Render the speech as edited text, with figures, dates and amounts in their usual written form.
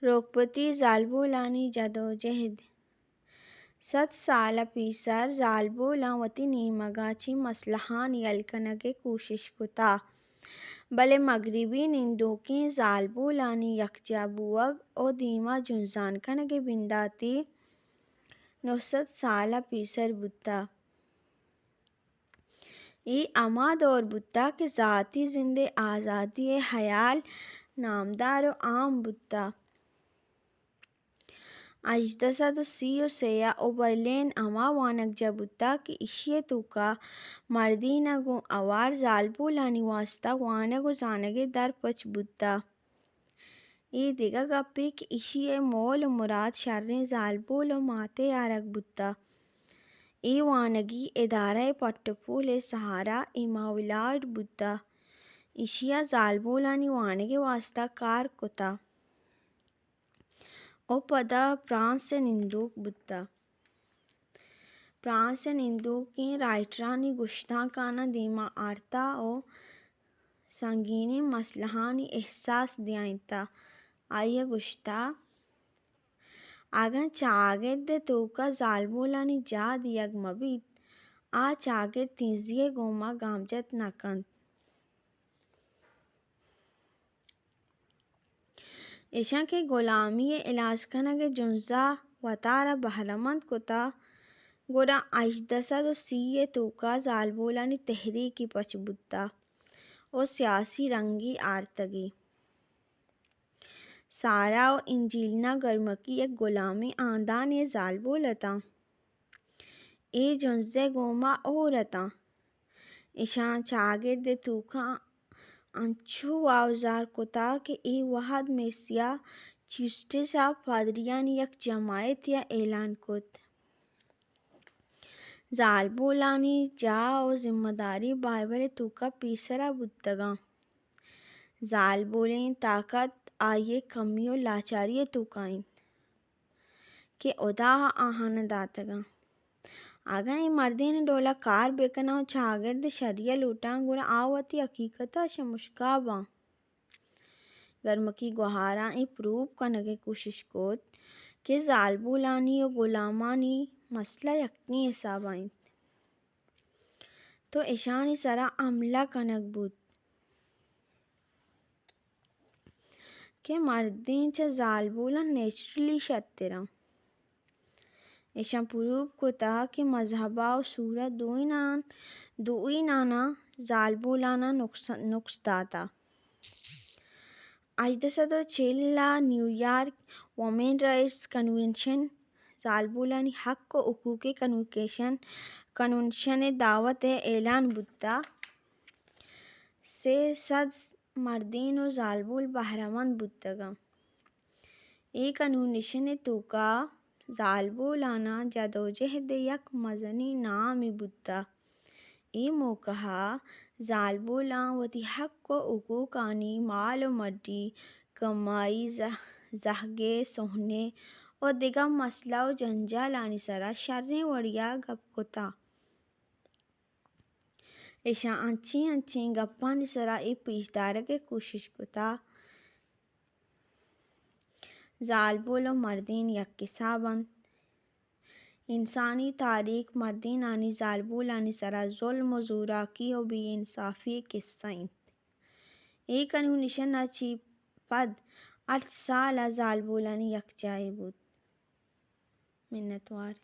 رغبتی زالبولانی جدوجہد 100 سال پیسر زالبولان وتی نیمگا چی مسئلہان یل کنگے کوشش کتا بلے مغربی نندوکیں زالبولانی یکجا بوگ او دیما جنزان کنگے بنداتی 900 سال پیسر بتا۔ ای اما دور بتا کہ ذاتی زندے آزادی خیال نامدار و عام بتا۔ 1833 او برلین اما وانگجا بتا کہ اشیے توکا مردینگو اوار زالبولانی واسطہ وانگو زانگے در پچ بتا۔ ای دیگا گپی کہ اشیے مول و مراد شریں زالبولو ماتے یارک بتا۔ ای وانگی ادارہ پٹو پولے سہارا ای ماولاڈ بتا۔ اشیا زالبولانی وانگے واسطہ کار کتا۔ او پدا فرانس نندوک بتا۔ فرانس نندوکیں رائٹرانی گشتاں کانا دیما آرتا او سنگینی مسئلہانی احساس دیائنتا۔ آئیے گشتا اگاں چاگرد توکا زالبولانی جا دیگ مبید آ چاگرد تیزیے گوما گامجد نہ کنت۔ اشاں کہ غلامی علاج کنگے جنزا وطارہ بہرمند کتا گڑا 1830 توکا زالبولانی تحریکی پچ بتا او سیاسی رنگی آرتگی۔ سارا و انجیلینا گرمکی یک غلامی آندانے زالبولتا۔ ای جنزے گوما اورتا۔ اشاں چاگرد توکا انچو واوزار کتا کہ ای وحد میسیا چیسٹسا پادریانی یک جماعتیا اعلان کت۔ زالبولانی جا او ذمہ داری بائبل توکا پیسرا بودتگاں۔ زالبولیں طاقت آئیے کمی و لاچاری توکا انت کہ ادا آہانا داتگاں۔ اگاں ای مردین ڈولا کار بکناں و چاگرد شریعہ لوٹاں گڑا آوتی حقیقتا شمشکاباں۔ گرمکی گوہاراں ای پروو کنگے کوشش کت کہ زالبولانی و غلامانی مسئلہ یکیں حسابا انت۔ تو اشانی سرا حملہ کنگ بود کہ مردین چا زالبولان نیچرلی شتیراں۔ اشان پروو کتا کہ مذہبا و صورت دوئینانا زالبولانا نقص داتا۔ 1840 نیویارک وومن رائٹس کنونشن زالبولانی حق و حقوق کنونشن دعوت اعلان بتا۔ 300 مردین و زالبول بہرمند بودتگاں۔ ای کنونشن توکا زالبولانا جدوجہد یک مزنی نامی بتا۔ ای موقعا زالبولان وتی حق و حقوقانی مال و مڈی کمائی زہگے سوہنے و دیگا مسئلہ و جنجالانی سرا شریں وڑیا گپ کتا۔ اشان انچیں گپانی سرا ای پیش دارگے کوشش کتا زالبول و مردین یک حساباں۔ انسانی تاریخ مردینانی زالبولانی سرا ظلم و زوراکی و بے انصافی قصہ انت۔ ای کنونشن چی پد 8 سالا زالبولانی یکجائی بود۔ منتوار